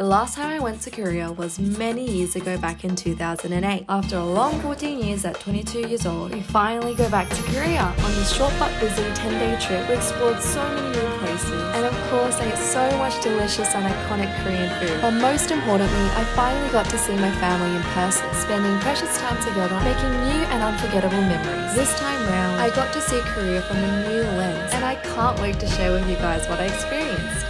The last time I went to Korea was many years ago back in 2008. After a long 14 years at 22 years old, we finally go back to Korea. On this short but busy 10-day trip, we explored so many new places. And of course, I ate so much delicious and iconic Korean food. But most importantly, I finally got to see my family in person, spending precious time together, making new and unforgettable memories. This time round, I got to see Korea from a new lens, and I can't wait to share with you guys what I experienced.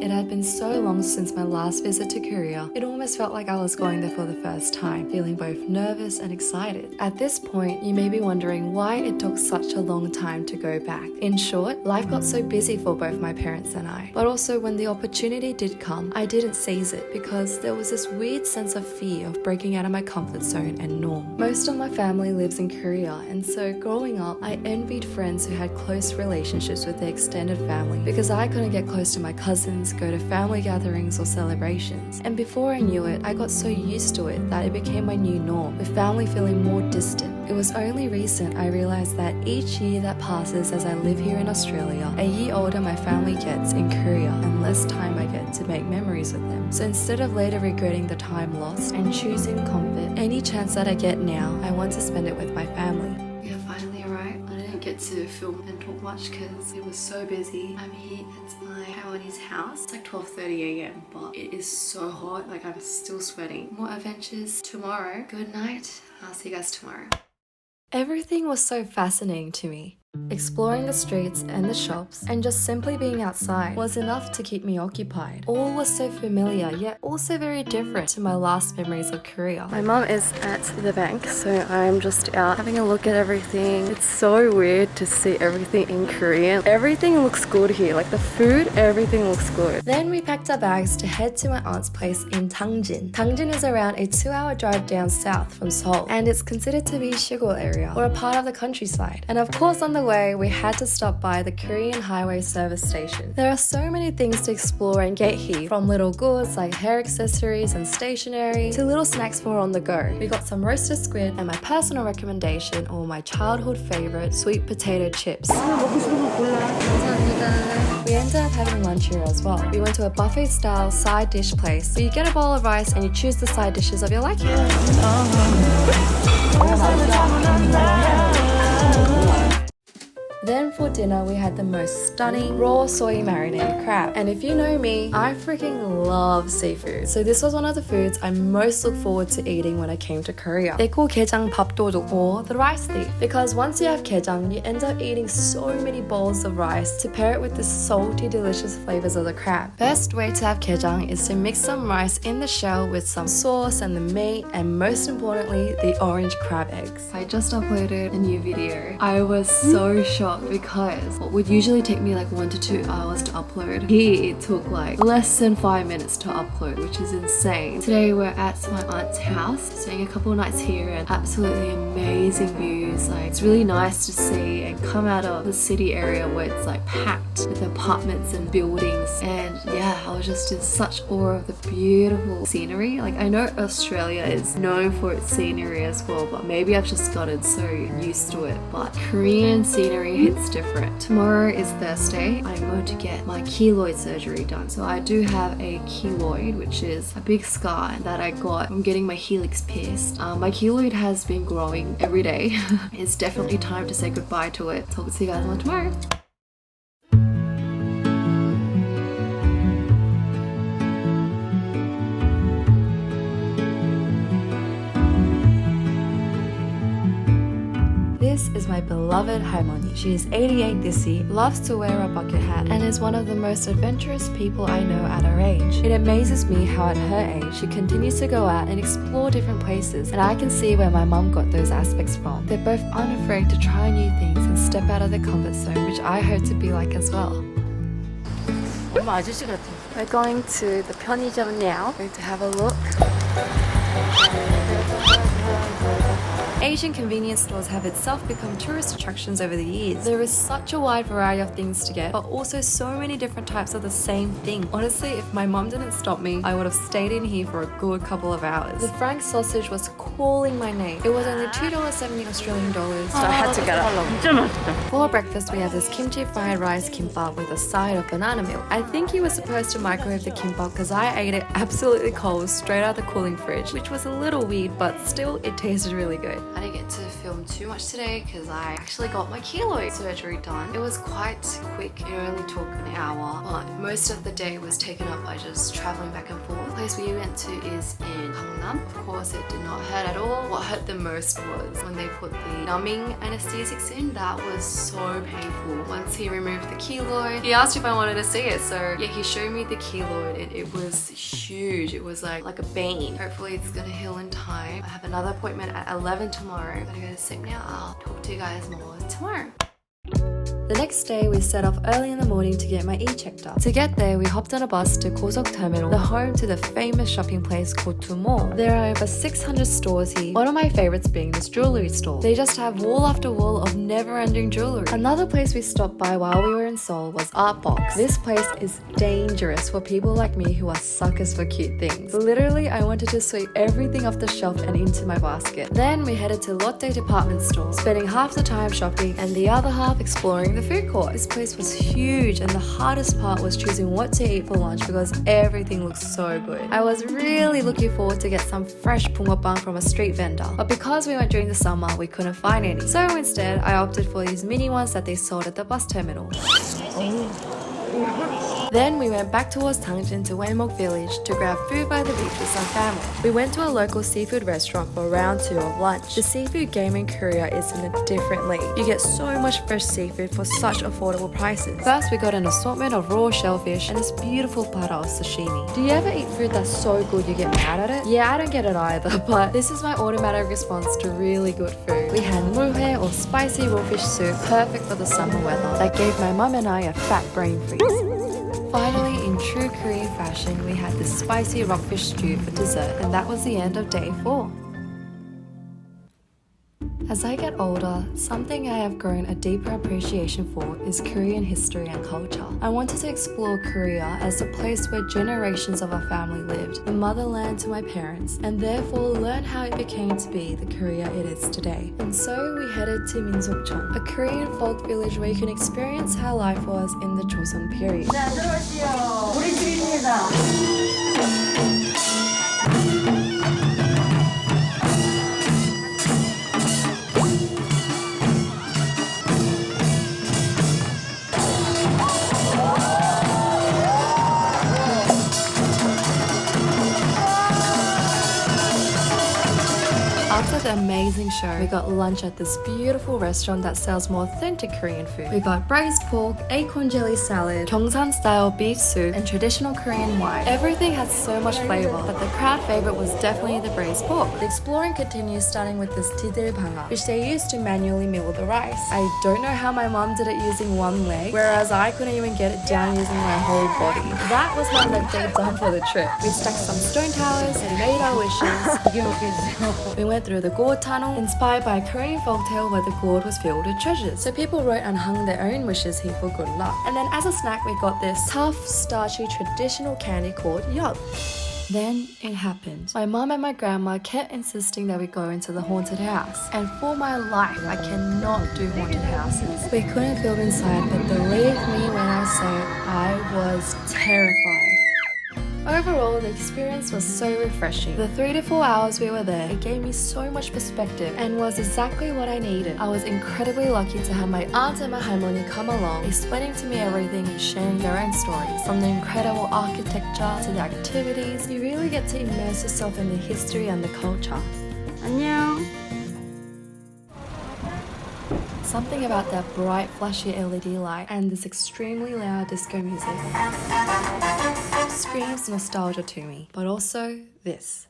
It had been so long since my last visit to Korea, it almost felt like I was going there for the first time, feeling both nervous and excited. At this point, you may be wondering why it took such a long time to go back. In short, life got so busy for both my parents and I. But also when the opportunity did come, I didn't seize it because there was this weird sense of fear of breaking out of my comfort zone and norm. Most of my family lives in Korea, and so growing up, I envied friends who had close relationships with their extended family because I couldn't get close to my cousins, go to family gatherings or celebrations. And before I knew it, I got so used to it that it became my new norm, with family feeling more distant. It was only recent I realized that each year that passes as I live here in Australia, a year older my family gets in Korea and less time I get to make memories with them. So instead of later regretting the time lost and choosing comfort, any chance that I get now, I want to spend it with my family. We have finally arrived. I didn't get to film and talk much because it was so busy. I'm here at my Taiwanese house. It's like 12:30 a.m. but it is so hot, like I'm still sweating. More adventures tomorrow. Good night. I'll see you guys tomorrow. Everything was so fascinating to me. Exploring the streets and the shops and just simply being outside was enough to keep me occupied. All was so familiar, yet also very different to my last memories of Korea. My mum is at the bank, so I'm just out having a look at everything. It's so weird to see everything in Korean. Everything looks good here, like the food, everything looks good. Then we packed our bags to head to my aunt's place in Tangjin. Tangjin is around a 2-hour drive down south from Seoul, and it's considered to be Shigul area, or a part of the countryside. And of course on the way, we had to stop by the Korean Highway Service Station. There are so many things to explore and get here, from little goods like hair accessories and stationery to little snacks for on the go. We got some roasted squid and my personal recommendation, or my childhood favorite, sweet potato chips. We ended up having lunch here as well. We went to a buffet style side dish place where you get a bowl of rice and you choose the side dishes of your liking. Then for dinner, we had the most stunning raw soy marinated crab. And if you know me, I freaking love seafood. So this was one of the foods I most look forward to eating when I came to Korea. They call gejang 밥도둑, or the rice thief, because once you have gejang, you end up eating so many bowls of rice to pair it with the salty, delicious flavors of the crab. Best way to have gejang is to mix some rice in the shell with some sauce and the meat, and most importantly, the orange crab eggs. I just uploaded a new video. I was so shocked because what would usually take me like 1 to 2 hours to upload, here it took like less than 5 minutes to upload, which is insane. Today we're at my aunt's house, staying a couple of nights here, and absolutely amazing views. Like, it's really nice to see and come out of the city area where it's like packed with apartments and buildings. And yeah, I was just in such awe of the beautiful scenery. Like, I know Australia is known for its scenery as well, but maybe I've just gotten so used to it. But Korean scenery hits different. Tomorrow is Thursday. I'm going to get my keloid surgery done. So I do have a keloid, which is a big scar that I got from getting my helix pierced. My keloid has been growing every day. It's definitely time to say goodbye to it. So I'll see you guys on tomorrow. This is my beloved Halmoni. She is 88 this year, loves to wear a bucket hat, and is one of the most adventurous people I know at her age. It amazes me how at her age she continues to go out and explore different places, and I can see where my mum got those aspects from. They're both unafraid to try new things and step out of their comfort zone, which I hope to be like as well. We're going to the 편의점 now. Going to have a look. Asian convenience stores have itself become tourist attractions over the years. There is such a wide variety of things to get, but also so many different types of the same thing. Honestly, if my mom didn't stop me, I would have stayed in here for a good couple of hours. The Frank sausage was calling my name. It was only $2.70 Australian dollars, so I had to get it. 진짜 맛있다. For breakfast, we have this kimchi fried rice kimbap with a side of banana milk. I think you were supposed to microwave the kimbap because I ate it absolutely cold straight out of the cooling fridge, which was a little weird, but still it tasted really good. I didn't get to film too much today because I actually got my keloid surgery done. It was quite quick. It only took an hour, but most of the day was taken up by just traveling back and forth. The place we went to is in Gangnam. Of course, it did not hurt at all. What hurt the most was when they put the numbing anesthesics in. That was so painful. Once he removed the keloid, he asked if I wanted to see it. So yeah, he showed me the keloid. It was huge. It was like a bean. Hopefully it's gonna heal in time. I have another appointment at 11 tomorrow. I'm gonna go to sleep now. I'll talk to you guys more tomorrow. The next day, we set off early in the morning to get my E checked up. To get there, we hopped on a bus to Gosok Terminal, the home to the famous shopping place called Tu Mall. There are over 600 stores here, one of my favorites being this jewelry store. They just have wall after wall of never-ending jewelry. Another place we stopped by while we were in Seoul was Art Box. This place is dangerous for people like me who are suckers for cute things. Literally, I wanted to sweep everything off the shelf and into my basket. Then we headed to Lotte department store, spending half the time shopping and the other half exploring the food court. This place was huge and the hardest part was choosing what to eat for lunch because everything looked so good. I was really looking forward to get some fresh bungeoppang from a street vendor, but because we went during the summer, we couldn't find any. So instead, I opted for these mini ones that they sold at the bus terminal. Then we went back towards Tangjin to Waymok village to grab food by the beach with some family. We went to a local seafood restaurant for round 2 of lunch. The seafood game in Korea is in a different league. You get so much fresh seafood for such affordable prices. First, we got an assortment of raw shellfish and this beautiful platter of sashimi. Do you ever eat food that's so good you get mad at it? Yeah, I don't get it either, but this is my automatic response to really good food. We had mulhae or spicy raw fish soup, perfect for the summer weather. That gave my mum and I a fat brain freeze. Finally, in true Korean fashion, we had this spicy rockfish stew for dessert, and that was the end of day 4. As I get older, something I have grown a deeper appreciation for is Korean history and culture. I wanted to explore Korea as a place where generations of our family lived, the motherland to my parents, and therefore learn how it became to be the Korea it is today. And so we headed to Minseokcheon, a Korean folk village where you can experience how life was in the Joseon period. 네, 들어오시오. 우리 집입니다. After the amazing show, we got lunch at this beautiful restaurant that sells more authentic Korean food. We got braised pork, acorn jelly salad, Gyeongsan-style beef soup, and traditional Korean wine. Everything had so much flavor, but the crowd favorite was definitely the braised pork. The exploring continues starting with this tidil banga, which they used to manually mill the rice. I don't know how my mom did it using one leg, whereas I couldn't even get it down using my whole body. That was one that they'd done for the trip. We stacked some stone towers and made our wishes. We went through the gourd tunnel, inspired by a Korean folktale where the gourd was filled with treasures. So people wrote and hung their own wishes here for good luck. And then as a snack, we got this tough, starchy, traditional candy called yuk. Then it happened. My mom and my grandma kept insisting that we go into the haunted house. And for my life, I cannot do haunted houses. We couldn't film inside, but believe me when I say I was terrified. Overall, the experience was so refreshing. The 3 to 4 hours we were there, it gave me so much perspective and was exactly what I needed. I was incredibly lucky to have my aunt and my 할머니 come along, explaining to me everything and sharing their own stories. From the incredible architecture to the activities, you really get to immerse yourself in the history and the culture. 안녕. Something about that bright, flashy LED light and this extremely loud disco music screams nostalgia to me, but also this.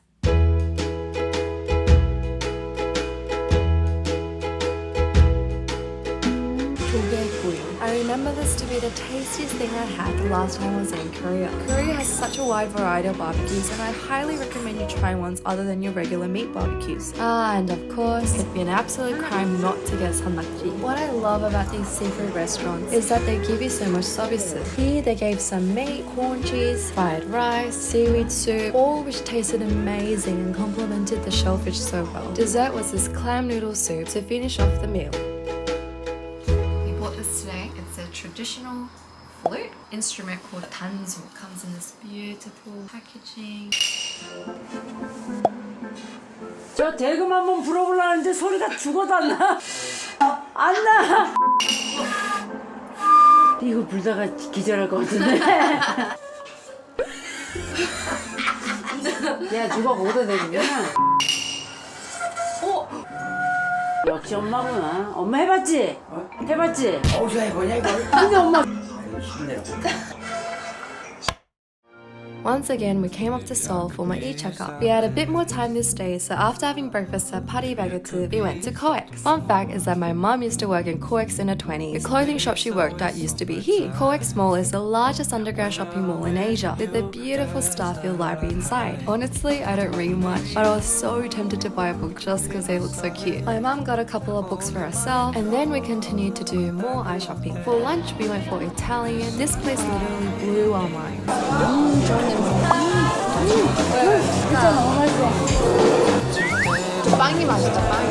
조개구이. I remember this to be the tastiest thing I had the last time I was in Korea. Korea has such a wide variety of barbecues and I highly recommend you try ones other than your regular meat barbecues. And of course, it'd be an absolute crime not to get samnakji. What I love about these seafood restaurants is that they give you so much services. Here they gave some meat, corn cheese, fried rice, seaweed soup, all which tasted amazing and complemented the shellfish so well. Dessert was this clam noodle soup to finish off the meal. We bought this today. It's a traditional flute instrument called tansu. Comes in this beautiful packaging. 저 대금 한번 불어보려는데 소리가 죽어도 안 나. 안 나. 이거 불다가 기절할 것 같은데. 야 누가 거기다 대구냐? 역시 엄마구나. 엄마 해봤지? 해봤지? 어디서 해보냐 이거? 근데 엄마 힘내라. Once again, we came up to Seoul for my e-checkup. We had a bit more time this day, so after having breakfast at Paris Baguette, we went to COEX. Fun fact is that my mum used to work in COEX in her 20s. The clothing shop she worked at used to be here. COEX Mall is the largest underground shopping mall in Asia, with a beautiful star-filled library inside. Honestly, I don't read much, but I was so tempted to buy a book just because they look so cute. My mum got a couple of books for herself, and then we continued to do more eye shopping. For lunch, we went for Italian. This place literally blew our minds. 진짜 너무 맛있어. 빵이 맛있죠, 빵이.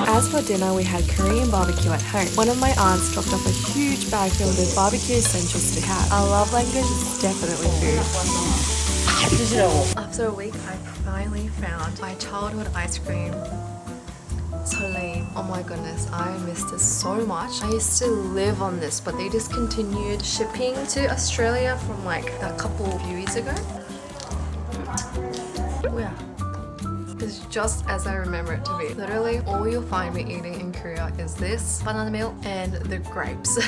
As for dinner, we had Korean barbecue at home. One of my aunts dropped off a huge bag filled with barbecue essentials to have. Our love language is definitely food. 드시라고. After a week, I finally found my childhood ice cream. Solheim. Oh my goodness, I miss this so much. I used to live on this, but they discontinued shipping to Australia from like a couple of years ago. Oh yeah. It's just as I remember it to be. Literally, all you'll find me eating in Korea is this, banana milk, and the grapes.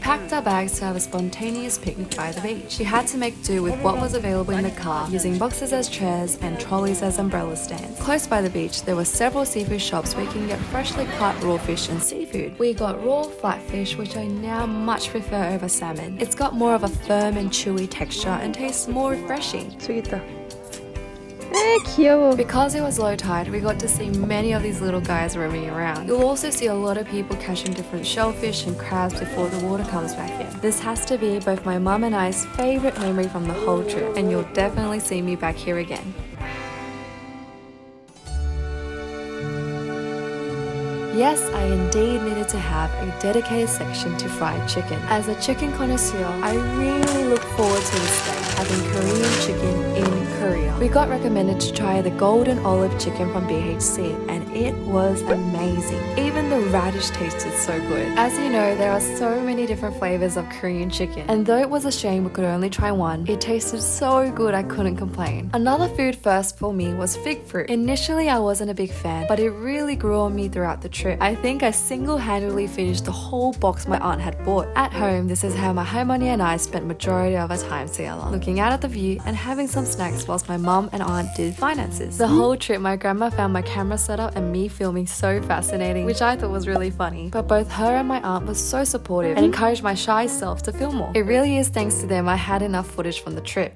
Packed our bags to have a spontaneous picnic by the beach. We had to make do with what was available in the car, using boxes as chairs and trolleys as umbrella stands. Close by the beach, there were several seafood shops where you can get freshly caught raw fish and seafood. We got raw flatfish, which I now much prefer over salmon. It's got more of a firm and chewy texture and tastes more refreshing. Because it was low tide, we got to see many of these little guys roaming around. You'll also see a lot of people catching different shellfish and crabs before the water comes back in. This has to be both my mum and I's favourite memory from the whole trip, and you'll definitely see me back here again. Yes, I indeed needed to have a dedicated section to fried chicken. As a chicken connoisseur, I really look forward to this day, having Korean chicken in Korea. We got recommended to try the golden olive chicken from BHC, and it was amazing. Even the radish tasted so good. As you know, there are so many different flavors of Korean chicken, and though it was a shame we could only try one, it tasted so good I couldn't complain. Another food first for me was fig fruit. Initially, I wasn't a big fan, but it really grew on me throughout the trip. I think I single-handedly finished the whole box my aunt had bought. At home, this is how my halmoni and I spent majority of our time together, looking out at the view and having some snacks whilst my mum and aunt did finances. The whole trip, my grandma found my camera setup and me filming so fascinating, which I thought was really funny. But both her and my aunt were so supportive and encouraged my shy self to film more. It really is thanks to them I had enough footage from the trip.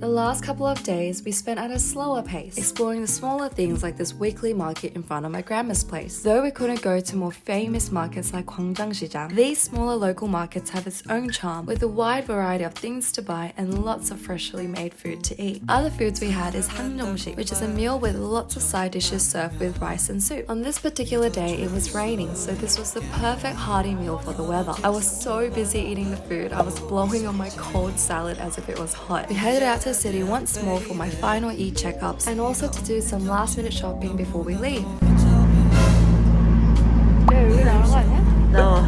The last couple of days we spent at a slower pace, exploring the smaller things like this weekly market in front of my grandma's place. Though we couldn't go to more famous markets like Gwangjang-sijang, these smaller local markets have its own charm with a wide variety of things to buy and lots of freshly made food to eat. Other foods we had is hanjeongshik, which is a meal with lots of side dishes served with rice and soup. On this particular day it was raining, so this was the perfect hearty meal for the weather. I was so busy eating the food, I was blowing on my cold salad as if it was hot. We headed out to the city once more for my final e-checkups and also to do some last-minute shopping before we leave. 나와.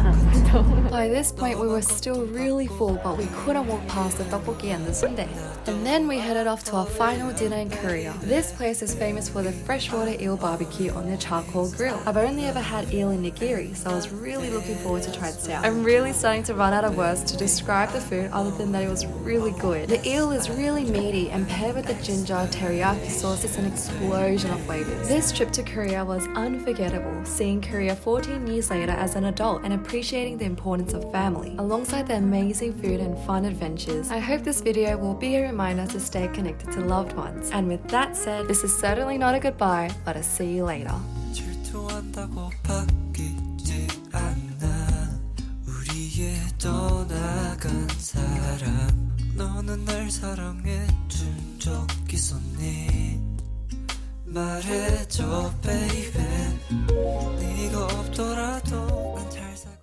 By this point, we were still really full, but we couldn't walk past the tteokbokki and the sundae. And then we headed off to our final dinner in Korea. This place is famous for the freshwater eel barbecue on the charcoal grill. I've only ever had eel in nigiri, so I was really looking forward to try this out. I'm really starting to run out of words to describe the food other than that it was really good. The eel is really meaty, and paired with the ginger teriyaki sauce, it's an explosion of flavors. This trip to Korea was unforgettable, seeing Korea 14 years later as an adult and appreciating the importance of family, alongside the amazing food and fun adventures. I hope this video will be a reminder to stay connected to loved ones. And with that said, this is certainly not a goodbye, but a see you later. 질투한다고 바뀌지 않아 우리의 떠나간 사람 너는 날 사랑해 준 적 있었니 말해줘 baby